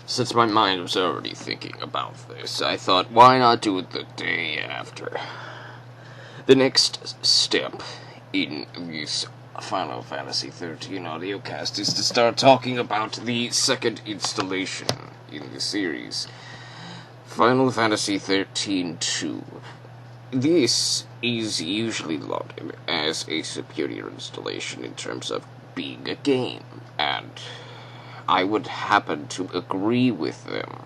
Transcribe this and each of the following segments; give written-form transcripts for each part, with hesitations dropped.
Since my mind was already thinking about this, I thought, why not do it the day after? The next step in this Final Fantasy XIII Audiocast is to start talking about the second installation in the series, Final Fantasy XIII-2. This is usually lauded as a superior installation in terms of being a game, and I would happen to agree with them.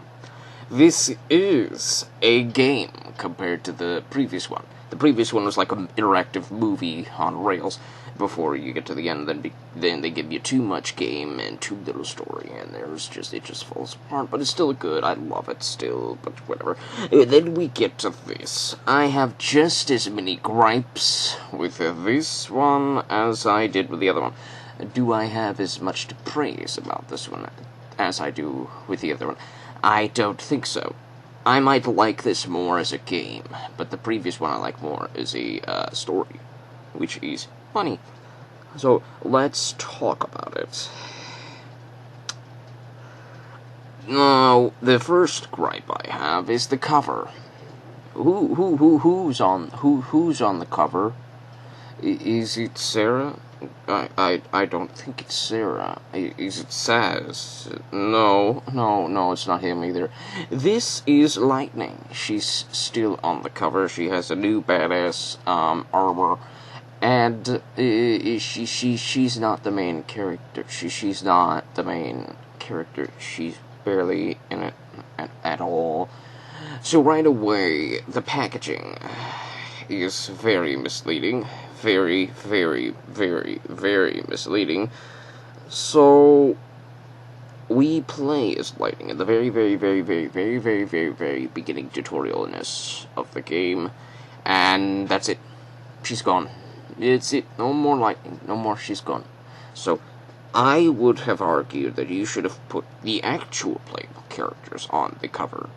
This is a game compared to the previous one. The previous one was like an interactive movie on rails. Before you get to the end, then they give you too much game and too little story, and it just falls apart. But it's still good. I love it still, but whatever. Then we get to this. I have just as many gripes with this one as I did with the other one. Do I have as much to praise about this one as I do with the other one? I don't think so. I might like this more as a game, but the previous one I like more as a story, which is funny. So let's talk about it. Now, the first gripe I have is the cover. Who's on the cover? Is it Sarah? I don't think it's Sarah. Is it Saz? No, it's not him either. This is Lightning. She's still on the cover. She has a new badass armor, and she's not the main character. She's not the main character. She's barely in it at all. So right away, the packaging is very misleading. Very, very, very, very misleading. So we play as Lightning in the very, very, very, very, very, very, very, very beginning tutorialness of the game, and that's it. She's gone. It's it. No more Lightning. No more. She's gone. So I would have argued that you should have put the actual playable characters on the cover.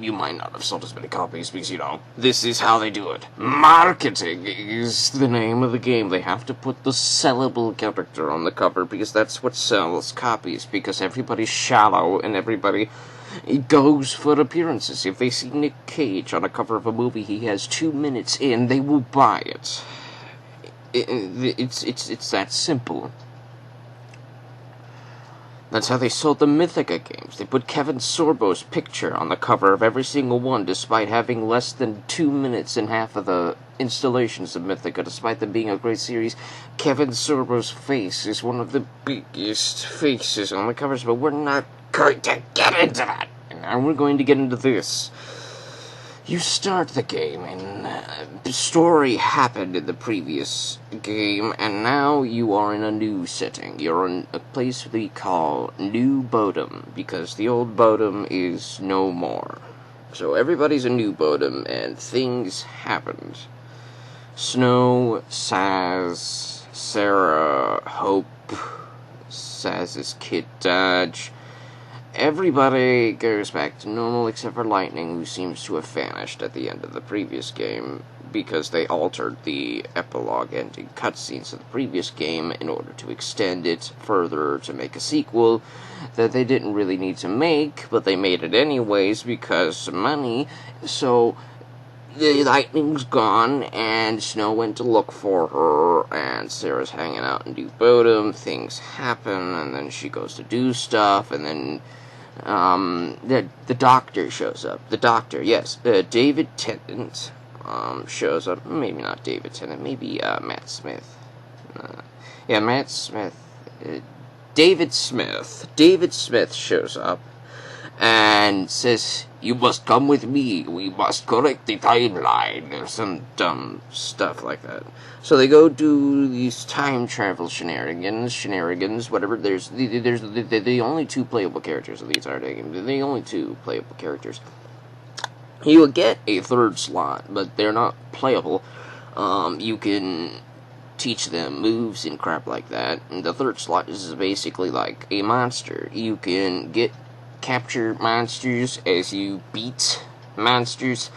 You might not have sold as many copies because, this is how they do it. Marketing is the name of the game. They have to put the sellable character on the cover because that's what sells copies, because everybody's shallow and everybody goes for appearances. If they see Nick Cage on a cover of a movie he has 2 minutes in, they will buy it. It's that simple. That's how they sold the Mythica games. They put Kevin Sorbo's picture on the cover of every single one, despite having less than 2 minutes in half of the installations of Mythica. Despite them being a great series, Kevin Sorbo's face is one of the biggest faces on the covers, but we're not going to get into that. And now we're going to get into this. You start the game, and the story happened in the previous game, and now you are in a new setting. You're in a place we call New Bodom, because the old Bodom is no more. So everybody's a New Bodom, and things happened. Snow, Saz, Sarah, Hope, Saz's kid Dodge. Everybody goes back to normal except for Lightning, who seems to have vanished at the end of the previous game because they altered the epilogue ending cutscenes of the previous game in order to extend it further to make a sequel that they didn't really need to make, but they made it anyways because money. So the Lightning's gone, and Snow went to look for her, and Sarah's hanging out in New Bodom. Things happen, and then she goes to do stuff, and then the doctor shows up. The doctor, yes, David Tennant shows up. Maybe not David Tennant, maybe Matt Smith. Matt Smith. David Smith. David Smith shows up and says, "You must come with me. We must correct the timeline," or some dumb stuff like that. So they go do these time travel shenanigans, whatever. There's the only 2 playable characters of the entire game. They're the only 2 playable characters. You will get a 3rd slot, but they're not playable. You can teach them moves and crap like that. And the 3rd slot is basically like a monster. You can capture monsters as you beat monsters.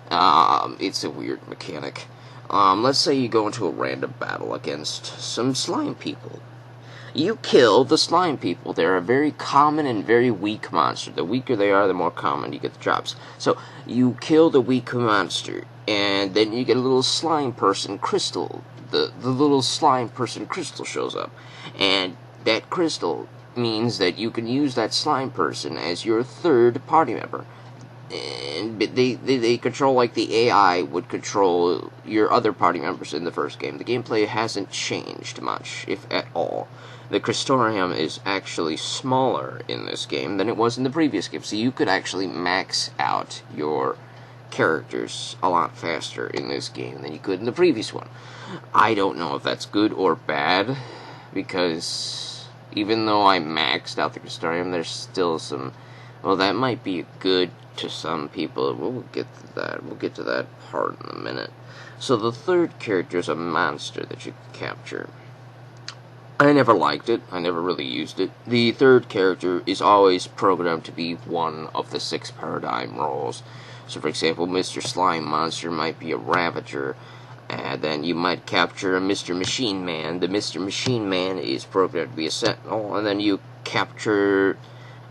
It's a weird mechanic. Let's say you go into a random battle against some slime people. You kill the slime people. They're a very common and very weak monster. The weaker they are, the more common you get the drops. So, you kill the weak monster, and then you get a little slime person crystal. The little slime person crystal shows up. And that crystal means that you can use that slime person as your third party member. And they control like the AI would control your other party members in the first game. The gameplay hasn't changed much, if at all. The Crystorium is actually smaller in this game than it was in the previous game, so you could actually max out your characters a lot faster in this game than you could in the previous one. I don't know if that's good or bad, because even though I maxed out the Crystorium, there's still some... Well, that might be good to some people. We'll get to that. We'll get to that part in a minute. So the third character is a monster that you can capture. I never liked it. I never really used it. The third character is always programmed to be one of the 6 paradigm roles. So, for example, Mr. Slime Monster might be a Ravager, and then you might capture a Mr. Machine Man. The Mr. Machine Man is programmed to be a Sentinel, and then you capture...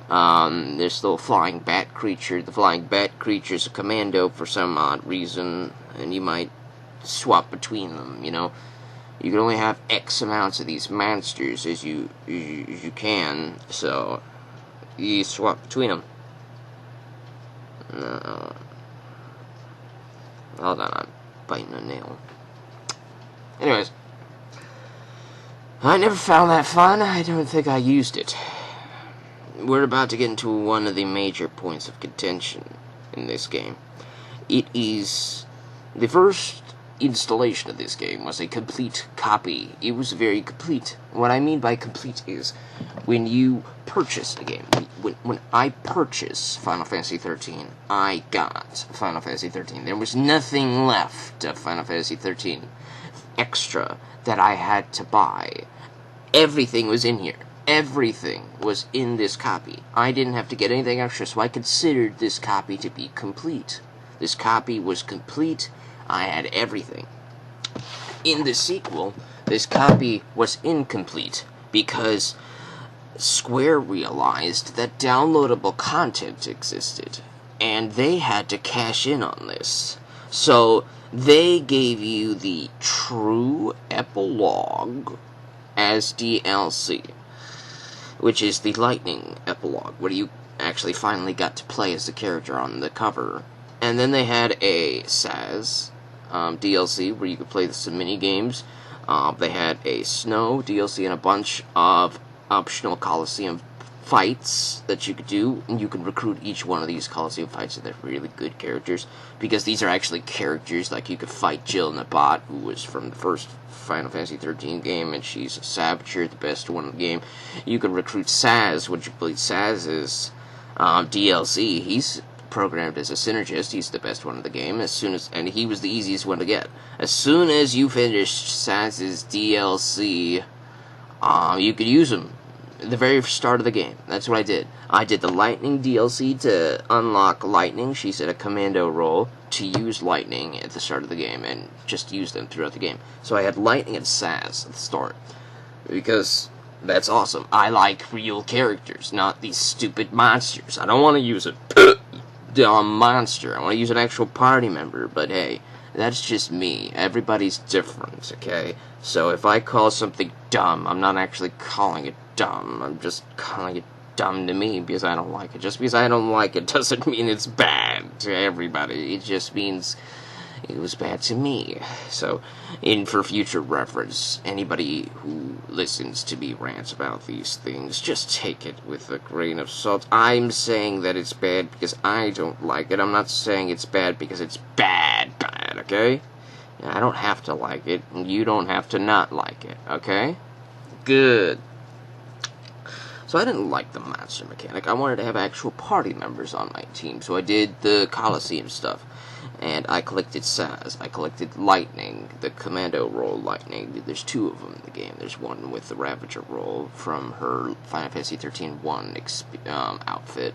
this little flying bat creature. The flying bat creature is a commando for some odd reason, and you might swap between them, you know. You can only have X amounts of these monsters as you can, so you swap between them. Hold on, I'm biting a nail. Anyways, I never found that fun. I don't think I used it. We're about to get into one of the major points of contention in this game. It is... The first installation of this game was a complete copy. It was very complete. What I mean by complete is when you purchase a game. When I purchased Final Fantasy XIII, I got Final Fantasy XIII. There was nothing left of Final Fantasy XIII extra that I had to buy. Everything was in here. Everything was in this copy. I didn't have to get anything extra, so I considered this copy to be complete. This copy was complete. I had everything. In the sequel, this copy was incomplete because Square realized that downloadable content existed, and they had to cash in on this. So they gave you the true epilogue as DLC, which is the Lightning epilogue, where you actually finally got to play as the character on the cover. And then they had a SAS DLC, where you could play some mini-games. They had a Snow DLC and a bunch of optional Coliseum fights that you could do, and you can recruit each one of these Coliseum fights, and they're really good characters, because these are actually characters. Like, you could fight Jill Nabat, who was from the first Final Fantasy XIII game, and she's a Saboteur, the best one in the game. You can recruit Saz, which you believe Saz's DLC. He's programmed as a synergist. He's the best one in the game. And he was the easiest one to get. As soon as you finished Saz's DLC, you could use him at the very start of the game. That's what I did. I did the Lightning DLC to unlock Lightning. She's at a commando role to use Lightning at the start of the game, and just use them throughout the game. So I had Lightning and Saz at the start, because that's awesome. I like real characters, not these stupid monsters. I don't want to use a dumb monster. I want to use an actual party member, but hey, that's just me. Everybody's different, okay? So if I call something dumb, I'm not actually calling it dumb. I'm just calling it dumb to me because I don't like it. Just because I don't like it doesn't mean it's bad to everybody. It just means it was bad to me. So, for future reference, anybody who listens to me rant about these things, just take it with a grain of salt. I'm saying that it's bad because I don't like it. I'm not saying it's bad because it's bad, okay? I don't have to like it, and you don't have to not like it, okay? Good. So I didn't like the monster mechanic. I wanted to have actual party members on my team, so I did the Coliseum stuff. And I collected Saz. I collected Lightning, the commando role Lightning. There's 2 of them in the game. There's one with the Ravager role from her Final Fantasy XIII 1 outfit.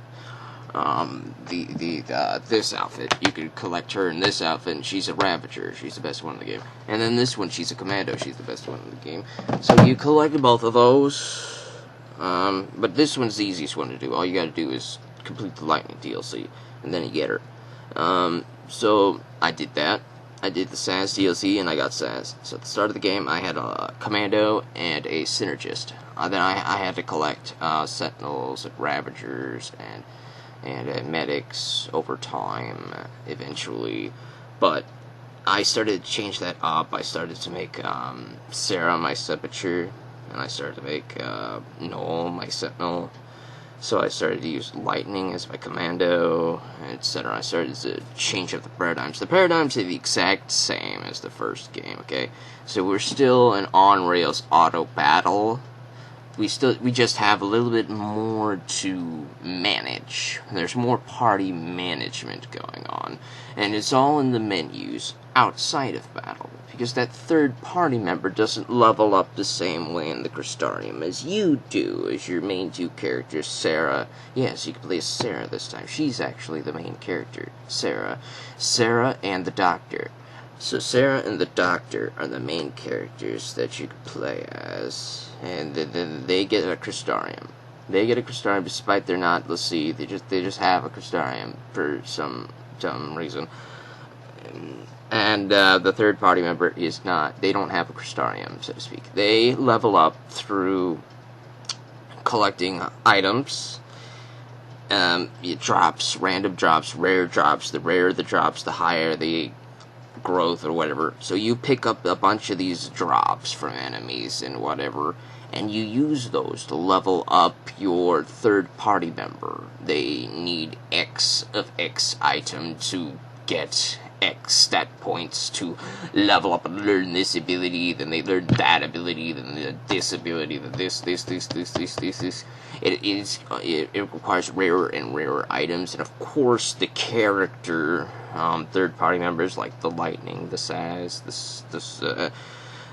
This outfit. You could collect her in this outfit, and she's a Ravager. She's the best one in the game. And then this one, she's a Commando. She's the best one in the game. So you collect both of those. But this one's the easiest one to do. All you gotta do is complete the Lightning DLC, and then you get her. So I did that. I did the SAS DLC, and I got SAS. So at the start of the game, I had a Commando and a Synergist. Then I had to collect Sentinels and Ravagers and medics over time, eventually. But I started to change that up. I started to make Sarah my Sepulture, and I started to make Noel my Sentinel. So I started to use Lightning as my Commando, etc. I started to change up the paradigms. The paradigms are the exact same as the first game, okay? So we're still an on-rails auto battle. We just have a little bit more to manage. There's more party management going on. And it's all in the menus outside of battle. Because that third party member doesn't level up the same way in the Crystarium as you do, as your main two characters, Sarah. Yes, you can play as Sarah this time. She's actually the main character, Sarah. Sarah and the Doctor. So Sarah and the Doctor are the main characters that you can play as. And then they get a Crystarium. They get a Crystarium despite they're not, let's see, they just have a Crystarium for some dumb reason. And the third party member is not, they don't have a Crystarium, so to speak. They level up through collecting items. It drops, random drops, rare drops. The rarer the drops, the higher the growth or whatever. So you pick up a bunch of these drops from enemies and whatever, and you use those to level up your third party member. They need X of X item to get X stat points to level up and learn this ability, then they learn that ability, then this ability, then this. It requires rarer and rarer items, and of course the character third party members like the Lightning, the SAS,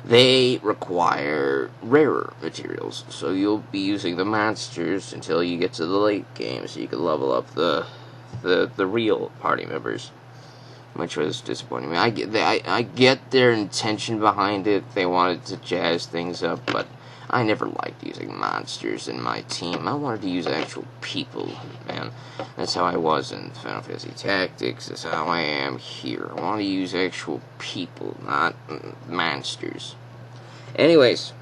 they require rarer materials. So you'll be using the monsters until you get to the late game, so you can level up the real party members. Which was disappointing. I get their intention behind it. They wanted to jazz things up, but I never liked using monsters in my team. I wanted to use actual people, man. That's how I was in Final Fantasy Tactics. That's how I am here. I want to use actual people, not monsters. Anyways,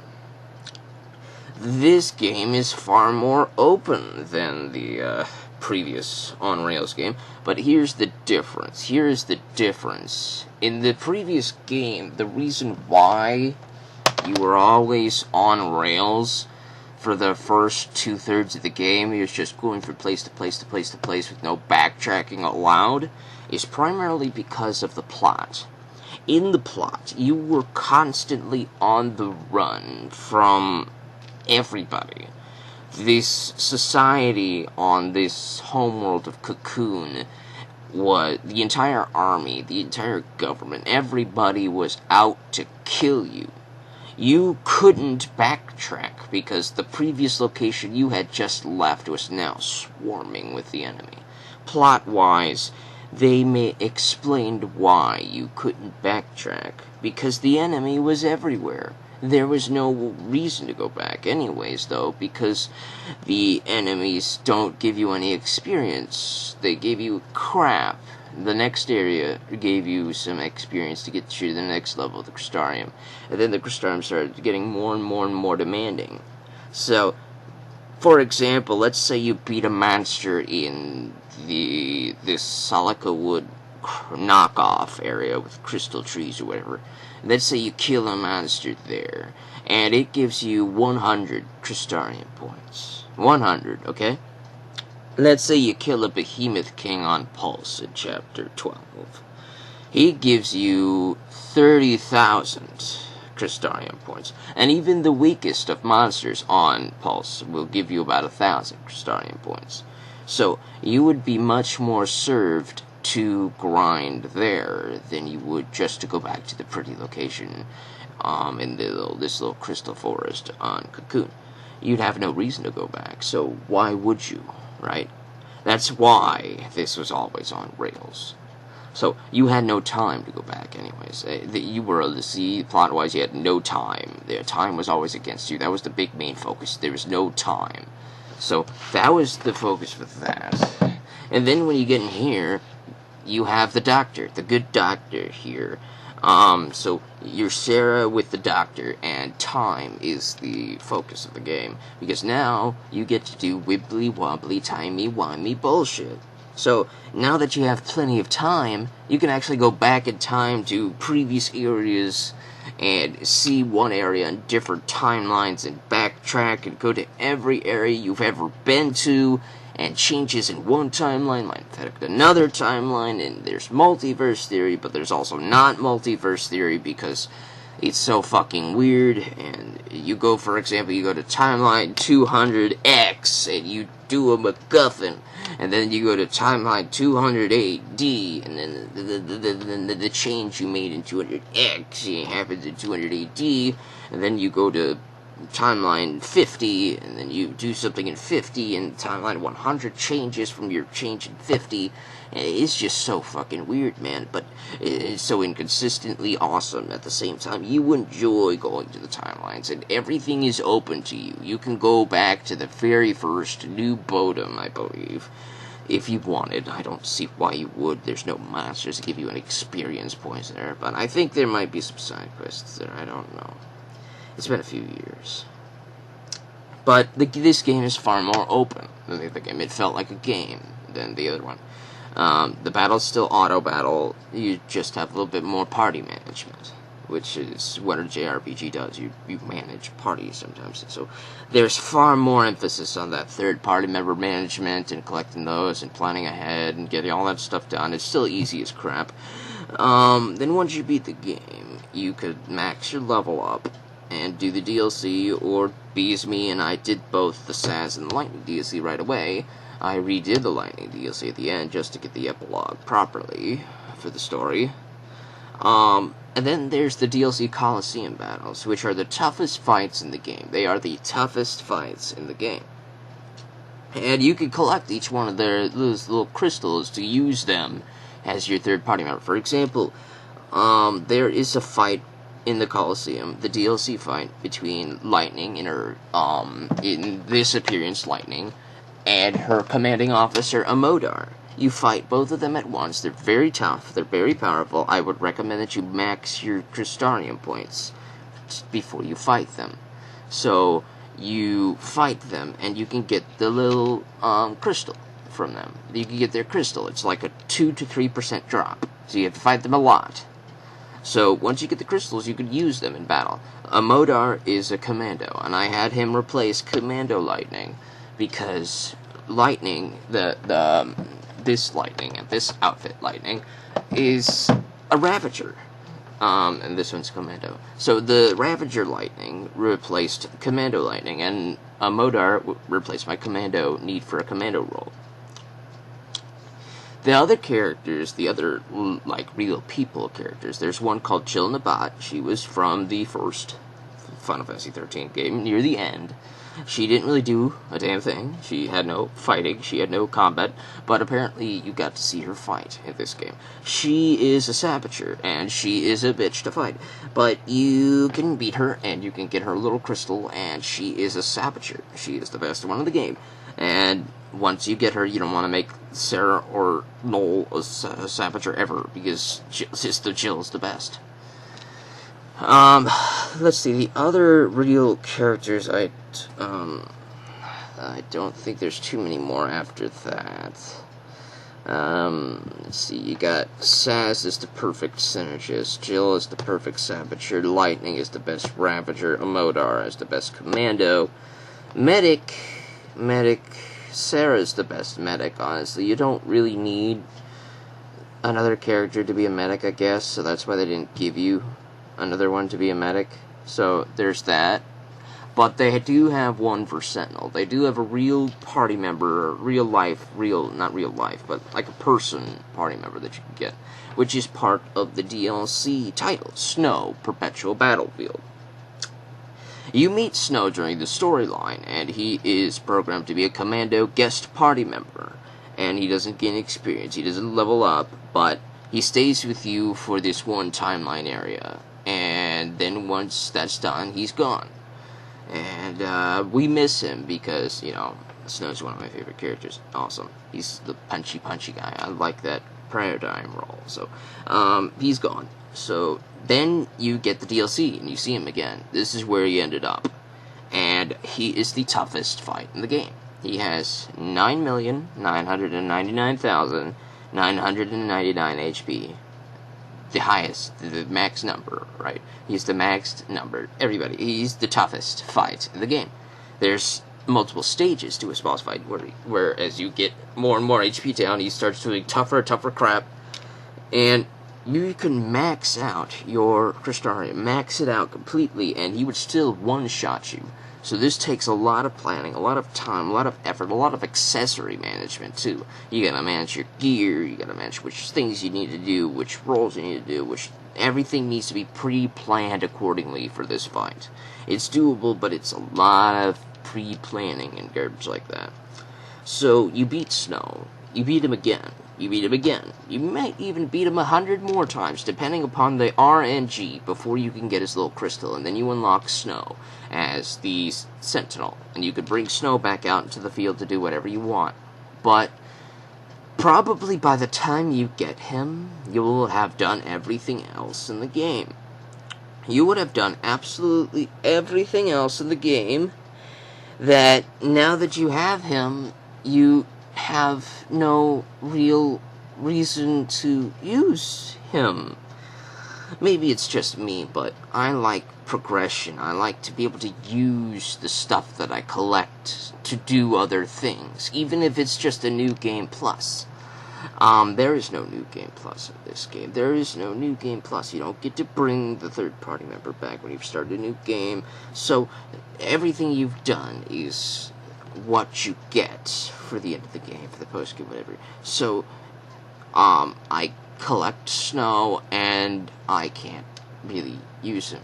this game is far more open than the previous on-rails game, but here's the difference. In the previous game, the reason why you were always on rails for the first 2/3 of the game, you're just going from place to place to place to place with no backtracking allowed, is primarily because of the plot. In the plot, you were constantly on the run from everybody. This society on this homeworld of Cocoon was the entire army, the entire government, everybody was out to kill you. You couldn't backtrack because the previous location you had just left was now swarming with the enemy. Plot-wise, they explained why you couldn't backtrack, because the enemy was everywhere. There was no reason to go back anyways, though, because the enemies don't give you any experience. They give you crap. The next area gave you some experience to get you to the next level of the Crystarium. And then the Crystarium started getting more and more and more demanding. So, for example, let's say you beat a monster in this Salika Wood knockoff area with crystal trees or whatever. Let's say you kill a monster there, and it gives you 100 Crystarium points. 100, okay? Let's say you kill a Behemoth King on Pulse in Chapter 12. He gives you 30,000 Crystarium points. And even the weakest of monsters on Pulse will give you about 1,000 Crystarium points. So, you would be much more served to grind there than you would just to go back to the pretty location in this little crystal forest on Cocoon. You'd have no reason to go back, so why would you, right? That's why this was always on rails. So, you had no time to go back anyways. You were, see, plot-wise, you had no time. Time was always against you. That was the big main focus. There was no time. So, that was the focus with that. And then when you get in here, you have the doctor, the good doctor here. So, you're Sarah with the doctor, and time is the focus of the game. Because now, you get to do wibbly-wobbly, timey-wimey bullshit. So, now that you have plenty of time, you can actually go back in time to previous areas and see one area in different timelines and backtrack and go to every area you've ever been to, and changes in one timeline might affect another timeline, and there's multiverse theory, but there's also not multiverse theory because it's so fucking weird. And you go, for example, you go to timeline 200X and you do a MacGuffin, and then you go to timeline 208D, and then the change you made in 200X happens in 208D, and then you go to timeline 50, and then you do something in 50, and timeline 100 changes from your change in 50. It's just so fucking weird, man, but it's so inconsistently awesome at the same time. You enjoy going to the timelines, and everything is open to you. You can go back to the very first New Bodom, I believe, if you wanted. I don't see why you would. There's no monsters to give you any experience points there, but I think there might be some side quests there. I don't know. It's been a few years. But this game is far more open than the other game. It felt like a game than the other one. The battle's still auto battle. You just have a little bit more party management, which is what a JRPG does. You manage parties sometimes. So there's far more emphasis on that third party member management and collecting those and planning ahead and getting all that stuff done. It's still easy as crap. Then once you beat the game, you could max your level up and do the DLC, or be as me, and I did both the SAS and the Lightning DLC right away. I redid the Lightning DLC at the end just to get the epilogue properly for the story. And then there's the DLC Coliseum battles, which are the toughest fights in the game. They are the toughest fights in the game. And you can collect each one of those little crystals to use them as your third party member. For example, there is a fight in the Coliseum, the DLC fight between Lightning and her, in this appearance, Lightning, and her commanding officer, Amodar. You fight both of them at once. They're very tough. They're very powerful. I would recommend that you max your Crystarium points before you fight them. So, you fight them, and you can get the little, crystal from them. You can get their crystal. It's like a 2 to 3% drop. So you have to fight them a lot. So, once you get the crystals, you can use them in battle. Amodar is a commando, and I had him replace Commando Lightning, because Lightning, this Lightning, and this outfit Lightning, is a Ravager. And this one's Commando. So, the Ravager Lightning replaced Commando Lightning, and Amodar replaced my Commando need for a Commando role. The other characters, the other, like, real people characters, there's one called Jill Nabat. She was from the first Final Fantasy XIII game, near the end. She didn't really do a damn thing. She had no fighting, she had no combat, but apparently you got to see her fight in this game. She is a saboteur, and she is a bitch to fight, but you can beat her, and you can get her little crystal, and she is a saboteur. She is the best one in the game. And once you get her, you don't want to make Sarah or Noel a saboteur ever, because Jill's the best. Let's see, the other real characters, I don't think there's too many more after that. Let's see, you got Saz is the perfect synergist, Jill is the perfect saboteur, Lightning is the best Ravager, Amodar is the best commando, Medic, Sarah's the best medic, honestly. You don't really need another character to be a medic, I guess, so that's why they didn't give you another one to be a medic. So, there's that. But they do have one for Sentinel. They do have a real party member, not real life, but like a person party member that you can get, which is part of the DLC title, Snow, Perpetual Battlefield. You meet Snow during the storyline, and he is programmed to be a commando guest party member. and he doesn't gain experience, he doesn't level up, but he stays with you for this one timeline area, and then once that's done, he's gone. And we miss him because, Snow's one of my favorite characters. Awesome. He's the punchy guy. I like that paradigm role. So, he's gone. So, then you get the DLC, and you see him again. This is where he ended up. And he is the toughest fight in the game. He has 9,999,999 HP. The highest, the max number, right? He's the maxed number. Everybody, he's the toughest fight in the game. There's multiple stages to his boss fight, where as you get more and more HP down, he starts doing tougher crap, and you can max out your Crystarium, max it out completely, and he would still one-shot you. So this takes a lot of planning, a lot of time, a lot of effort, a lot of accessory management, too. You gotta manage your gear, you gotta manage which things you need to do, which roles you need to do, everything needs to be pre-planned accordingly for this fight. It's doable, but it's a lot of pre-planning and garbage like that. So, you beat Snow. You beat him again. You beat him again. You might even beat him 100 more times, depending upon the RNG, before you can get his little crystal, and then you unlock Snow as the Sentinel, and you could bring Snow back out into the field to do whatever you want. But probably by the time you get him, you will have done everything else in the game. You would have done absolutely everything else in the game that now that you have him, you have no real reason to use him. Maybe it's just me, but I like progression. I like to be able to use the stuff that I collect to do other things, even if it's just a new game plus. There is no new game plus in this game. There is no new game plus. You don't get to bring the third party member back when you've started a new game. So everything you've done is what you get for the end of the game, for the post game, whatever. So, I collect Snow, and I can't really use him.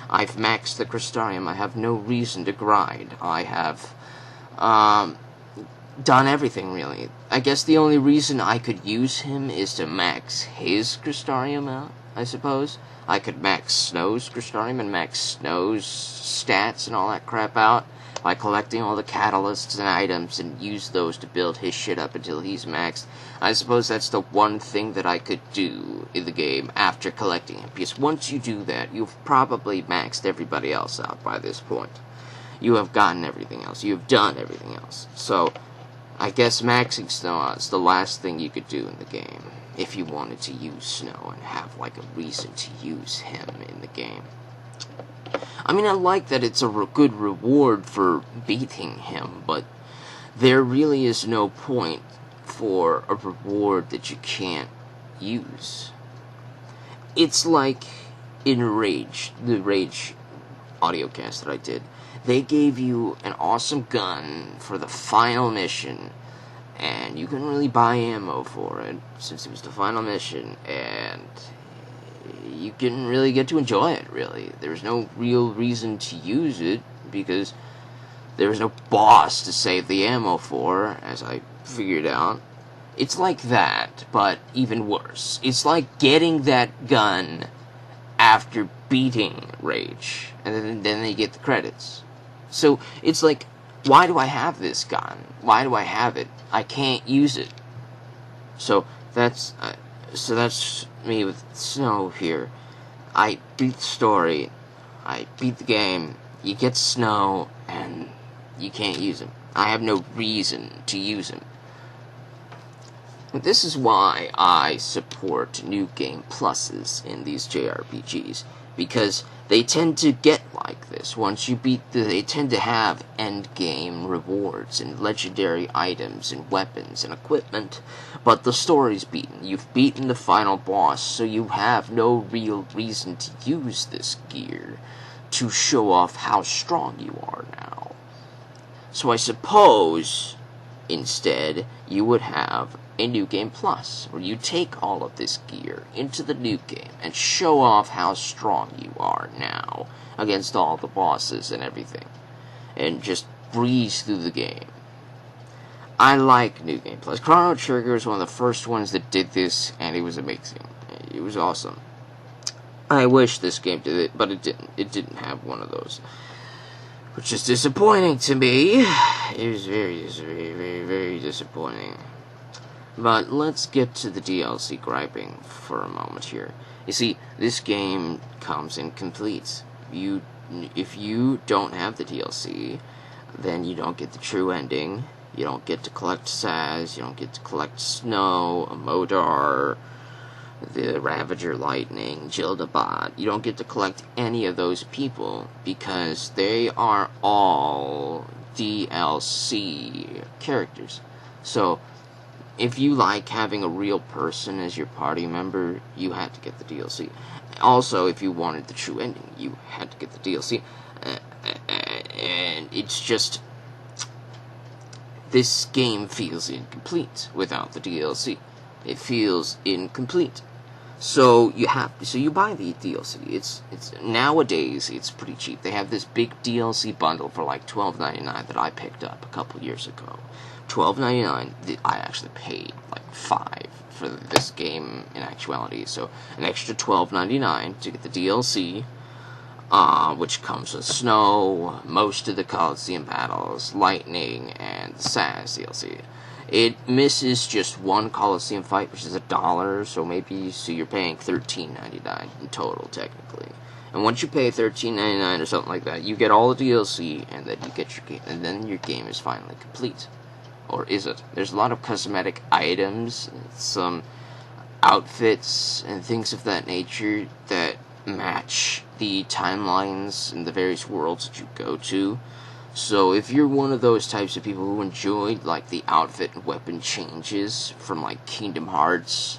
I've maxed the Crystarium. I have no reason to grind. I have, done everything, really. I guess the only reason I could use him is to max his Crystarium out, I suppose. I could max Snow's Crystarium and max Snow's stats and all that crap out by collecting all the catalysts and items and use those to build his shit up until he's maxed. I suppose that's the one thing that I could do in the game after collecting him, because once you do that, you've probably maxed everybody else out by this point. You have gotten everything else. You have done everything else. So, I guess maxing Snow out is the last thing you could do in the game, if you wanted to use Snow and have, like, a reason to use him in the game. I mean, I like that it's a good reward for beating him, but there really is no point for a reward that you can't use. It's like in the Rage audiocast that I did. They gave you an awesome gun for the final mission, and you couldn't really buy ammo for it, since it was the final mission, and you didn't really get to enjoy it, really. There was no real reason to use it, because there was no boss to save the ammo for, as I figured out. It's like that, but even worse. It's like getting that gun after beating Rage, and then they get the credits. So, it's like, why do I have this gun? Why do I have it? I can't use it. So that's me with Snow here. I beat the story, I beat the game, you get Snow, and you can't use him. I have no reason to use him. This is why I support new game pluses in these JRPGs, because they tend to get like this. Once you beat they tend to have end game rewards and legendary items and weapons and equipment, but the story's beaten. You've beaten the final boss, so you have no real reason to use this gear to show off how strong you are now. So I suppose, instead, you would have a New Game Plus, where you take all of this gear into the new game and show off how strong you are now against all the bosses and everything, and just breeze through the game. I like New Game Plus. Chrono Trigger is one of the first ones that did this, and it was amazing. It was awesome. I wish this game did it, but it didn't. It didn't have one of those, which is disappointing to me. It was very, very, very disappointing. But let's get to the DLC griping for a moment here. You see, this game comes incomplete. If you don't have the DLC, then you don't get the true ending. You don't get to collect Saz, you don't get to collect Snow, Modar, the Ravager Lightning, Jildabad. You don't get to collect any of those people because they are all DLC characters. So, if you like having a real person as your party member, you had to get the DLC. Also, if you wanted the true ending, you had to get the DLC. And it's just... this game feels incomplete without the DLC. It feels incomplete. So you buy the DLC. It's nowadays it's pretty cheap. They have this big DLC bundle for like $12.99 that I picked up a couple years ago. $12.99. I actually paid like $5 for this game in actuality. So an extra $12.99 to get the DLC. Which comes with Snow, most of the Coliseum battles, Lightning, and the Saz DLC. It misses just one Coliseum fight, which is $1, so you're paying $13.99 in total, technically. And once you pay $13.99 or something like that, you get all the DLC, and then you get your game, and then your game is finally complete. Or is it? There's a lot of cosmetic items, some outfits, and things of that nature that match the timelines in the various worlds that you go to. So if you're one of those types of people who enjoyed like the outfit and weapon changes from like Kingdom Hearts,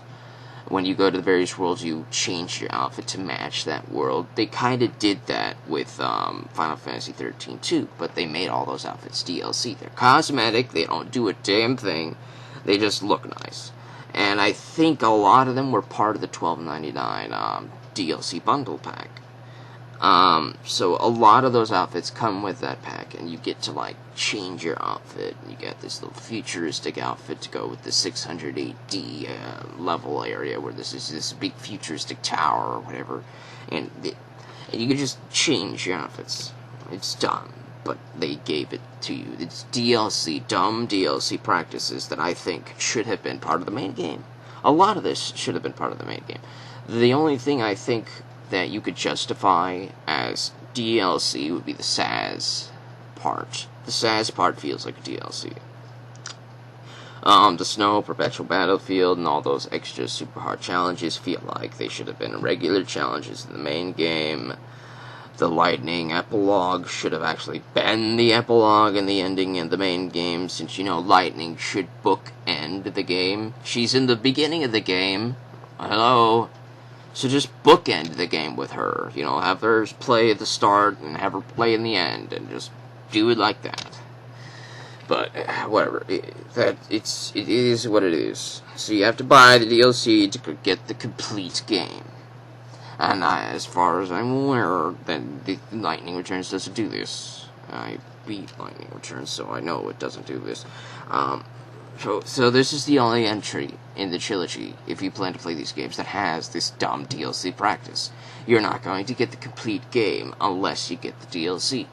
when you go to the various worlds you change your outfit to match that world. They kind of did that with Final Fantasy XIII too, but they made all those outfits DLC. They're cosmetic, they don't do a damn thing, they just look nice. And I think a lot of them were part of the $12.99 DLC bundle pack. So a lot of those outfits come with that pack, and you get to like change your outfit. You get this little futuristic outfit to go with the 600 AD level area, where this is this big futuristic tower or whatever, and you can just change your outfits. It's dumb, but they gave it to you. It's DLC, dumb DLC practices that I think should have been part of the main game. A lot of this should have been part of the main game. The only thing I think that you could justify as DLC would be the Saz part. The Saz part feels like a DLC. The Snow, Perpetual Battlefield, and all those extra super hard challenges feel like they should have been regular challenges in the main game. The Lightning epilogue should have actually been the epilogue and the ending in the main game, since, Lightning should bookend the game. She's in the beginning of the game. Hello? So just bookend the game with her. Have her play at the start and have her play in the end, and just do it like that. But whatever. It is what it is. So you have to buy the DLC to get the complete game. And as far as I'm aware, then the Lightning Returns doesn't do this. I beat Lightning Returns, so I know it doesn't do this. So this is the only entry in the trilogy, if you plan to play these games, that has this dumb DLC practice. You're not going to get the complete game unless you get the DLC.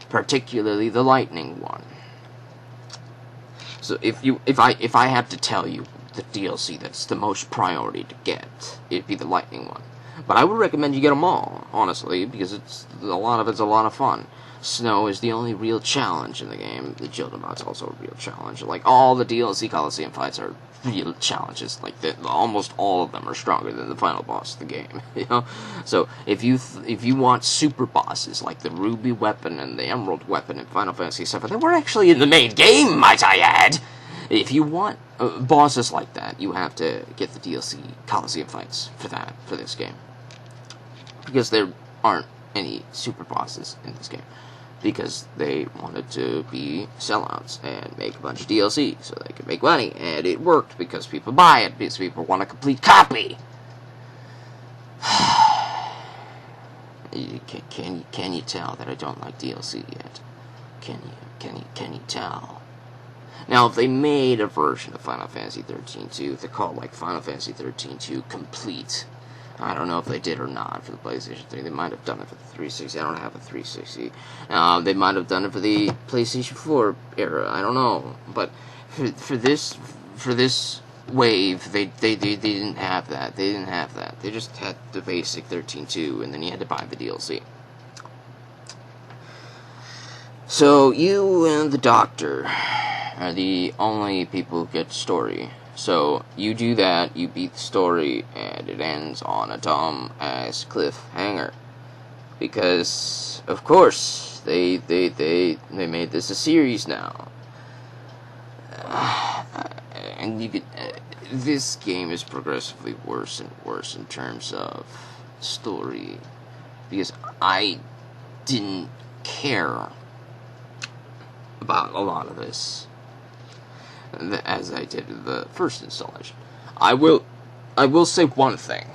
Particularly the Lightning one. So if I had to tell you the DLC that's the most priority to get, it'd be the Lightning one. But I would recommend you get them all, honestly, because a lot of it's a lot of fun. Snow is the only real challenge in the game. The Jildabad's also a real challenge. Like, all the DLC Coliseum fights are real challenges. Like, almost all of them are stronger than the final boss of the game, So, if you want super bosses, like the Ruby Weapon and the Emerald Weapon in Final Fantasy VII, they were actually in the main game, might I add! If you want bosses like that, you have to get the DLC Coliseum fights for this game. Because there aren't any super bosses in this game. Because they wanted to be sellouts and make a bunch of DLC so they could make money. And it worked because people buy it, because people want a complete copy. Can you tell that I don't like DLC yet? Can you tell? Now, if they made a version of Final Fantasy XIII-2, they call it like Final Fantasy XIII-2 Complete. I don't know if they did or not for the PlayStation 3. They might have done it for the 360. I don't have a 360. They might have done it for the PlayStation 4 era. I don't know. But for this wave, they didn't have that. They didn't have that. They just had the basic 13.2, and then you had to buy the DLC. So you and the Doctor are the only people who get story. So you do that, you beat the story, and it ends on a dumb-ass cliffhanger. Because, of course, they made this a series now. And you could, this game is progressively worse and worse in terms of story. Because I didn't care about a lot of this as I did in the first installation. I will say one thing.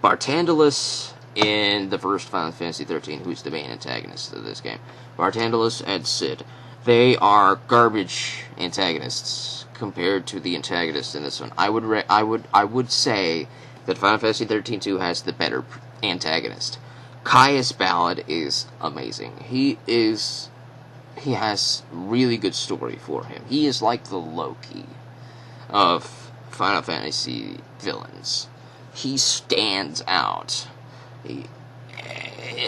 Bartandalus in the first Final Fantasy XIII, who's the main antagonist of this game, Bartandalus and Cid, they are garbage antagonists compared to the antagonists in this one. I would say that Final Fantasy XIII-2 has the better antagonist. Caius Ballad is amazing. He has really good story for him. He is like the Loki of Final Fantasy villains. He stands out.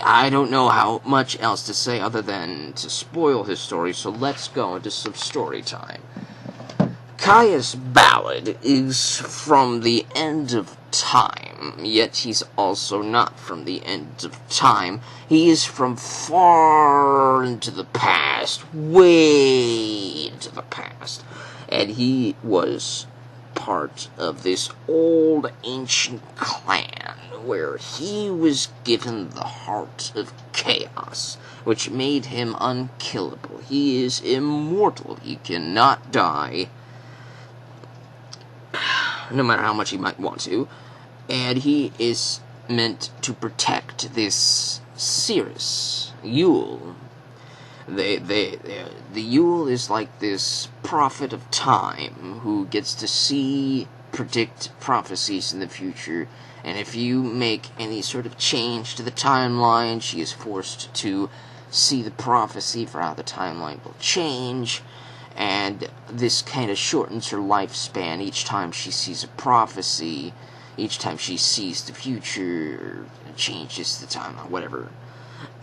I don't know how much else to say other than to spoil his story, so let's go into some story time. Caius Ballad is from the end of time, yet he's also not from the end of time. He is from far into the past, way into the past, and he was part of this old ancient clan where he was given the heart of chaos, which made him unkillable. He is immortal. He cannot die, no matter how much he might want to, and he is meant to protect this Cirrus, Yule. The Yule is like this prophet of time who gets to predict prophecies in the future, and if you make any sort of change to the timeline, she is forced to see the prophecy for how the timeline will change. And this kind of shortens her lifespan each time she sees a prophecy, each time she sees the future, or changes the timeline, whatever.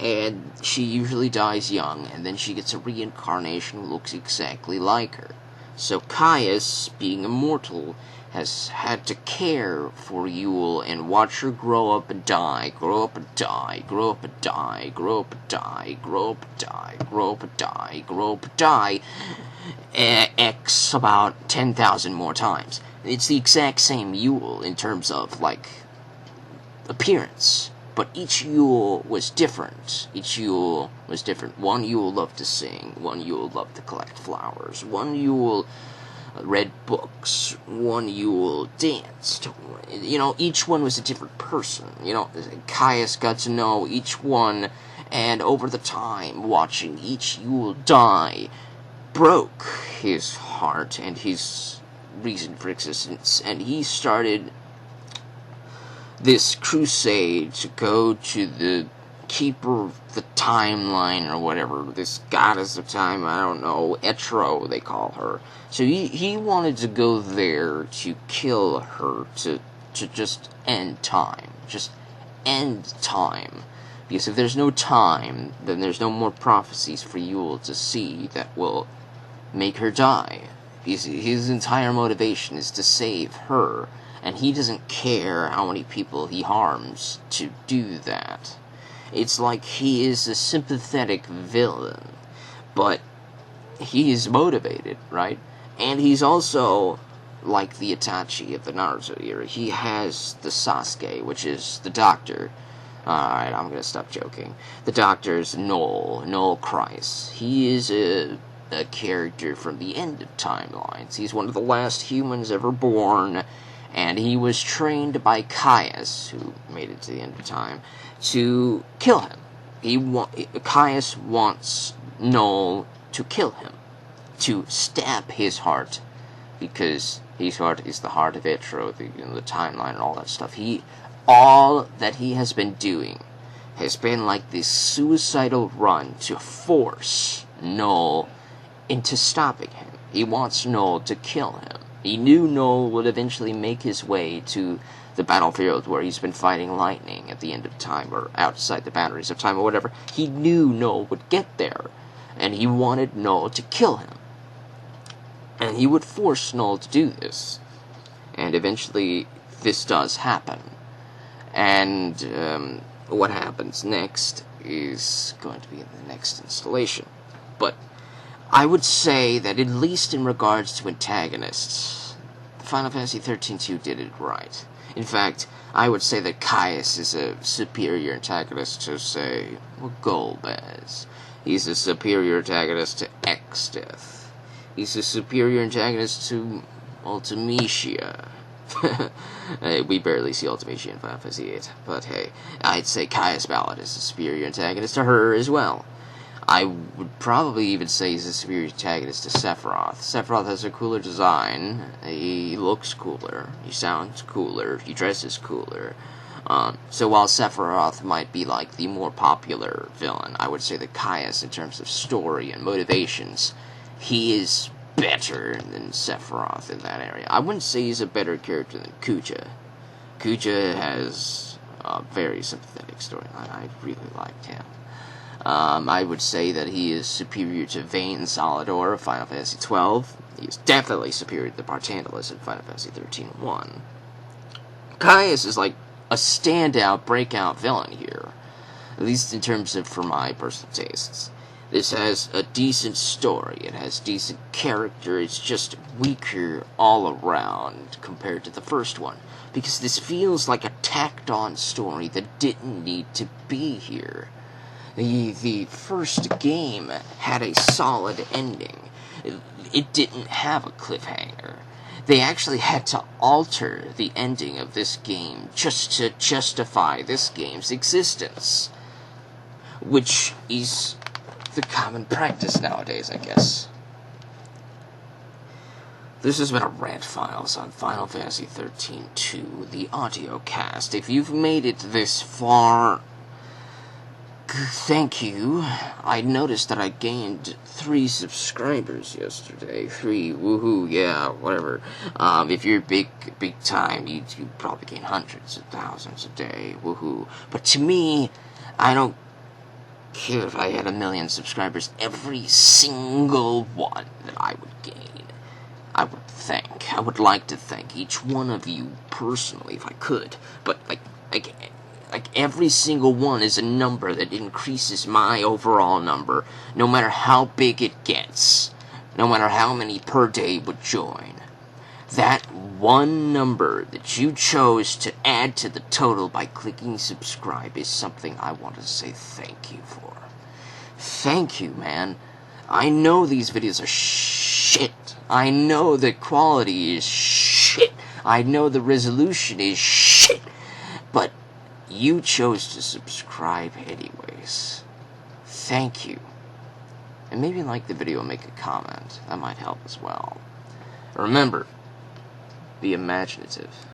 And she usually dies young, and then she gets a reincarnation who looks exactly like her. So Caius, being immortal, has had to care for Yule and watch her grow up and die, grow up and die, grow up and die, grow up and die, grow up and die, grow up and die, grow up and die, X about 10,000 more times. It's the exact same Yule in terms of, like, appearance. But each Yule was different. One Yule loved to sing. One Yule loved to collect flowers. One Yule read books. One Yule danced. Each one was a different person. Caius got to know each one, and over the time, watching each Yule die broke his heart and his reason for existence, and he started this crusade to go to the keeper of the timeline, or whatever, this goddess of time, I don't know, Etro, they call her. So he wanted to go there to kill her, to just end time. Just end time. Because if there's no time, then there's no more prophecies for Yule to see that will make her die. His entire motivation is to save her, and he doesn't care how many people he harms to do that. It's like he is a sympathetic villain, but he is motivated, right? And he's also like the Itachi of the Naruto era. He has the Sasuke, which is the Doctor. Alright, I'm gonna stop joking. The Doctor's Noel Kreis. He is a character from the end of timelines. He's one of the last humans ever born, and he was trained by Caius, who made it to the end of time, to kill him. Caius wants Noel to kill him, to stab his heart, because his heart is the heart of Etro, the timeline and all that stuff. All that he has been doing has been like this suicidal run to force Noel into stopping him. He wants Noel to kill him. He knew Noel would eventually make his way to the battlefield where he's been fighting lightning at the end of time, or outside the boundaries of time, or whatever. He knew Noel would get there, and he wanted Noel to kill him. And he would force Noel to do this. And eventually, this does happen. And what happens next is going to be in the next installation. But I would say that at least in regards to antagonists, Final Fantasy XIII-2 did it right. In fact, I would say that Caius is a superior antagonist to, say, Golbez. He's a superior antagonist to Exdeath. He's a superior antagonist to Ultimecia. We barely see Ultimecia in Final Fantasy VIII, but hey, I'd say Caius Ballad is a superior antagonist to her as well. I would probably even say he's a superior antagonist to Sephiroth. Sephiroth has a cooler design, he looks cooler, he sounds cooler, he dresses cooler. So while Sephiroth might be like the more popular villain, I would say that Caius, in terms of story and motivations, he is better than Sephiroth in that area. I wouldn't say he's a better character than Kuja. Kuja has a very sympathetic storyline. I really liked him. I would say that he is superior to Vayne Solidor of Final Fantasy XII. He is definitely superior to the Bartandalis in Final Fantasy XIII-1. Caius is like a standout, breakout villain here. At least in terms of, for my personal tastes. This has a decent story, it has decent character, it's just weaker all around compared to the first one. Because this feels like a tacked-on story that didn't need to be here. The first game had a solid ending. It didn't have a cliffhanger. They actually had to alter the ending of this game just to justify this game's existence. Which is the common practice nowadays, I guess. This has been a Rant Files on Final Fantasy XIII-2, the audiocast. If you've made it this far, thank you. I noticed that I gained 3 subscribers yesterday. 3, woohoo, yeah, whatever. If you're big time, you probably gain hundreds of thousands a day, woohoo. But to me, I don't care if I had 1 million subscribers. Every single one that I would gain, I would like to thank each one of you personally if I could. But like every single one is a number that increases my overall number, no matter how big it gets, no matter how many per day would join. That one number that you chose to add to the total by clicking subscribe is something I want to say thank you for. Thank you, man. I know these videos are shit. I know the quality is shit. I know the resolution is shit. But you chose to subscribe anyways. Thank you. And maybe like the video and make a comment. That might help as well. Remember, be imaginative.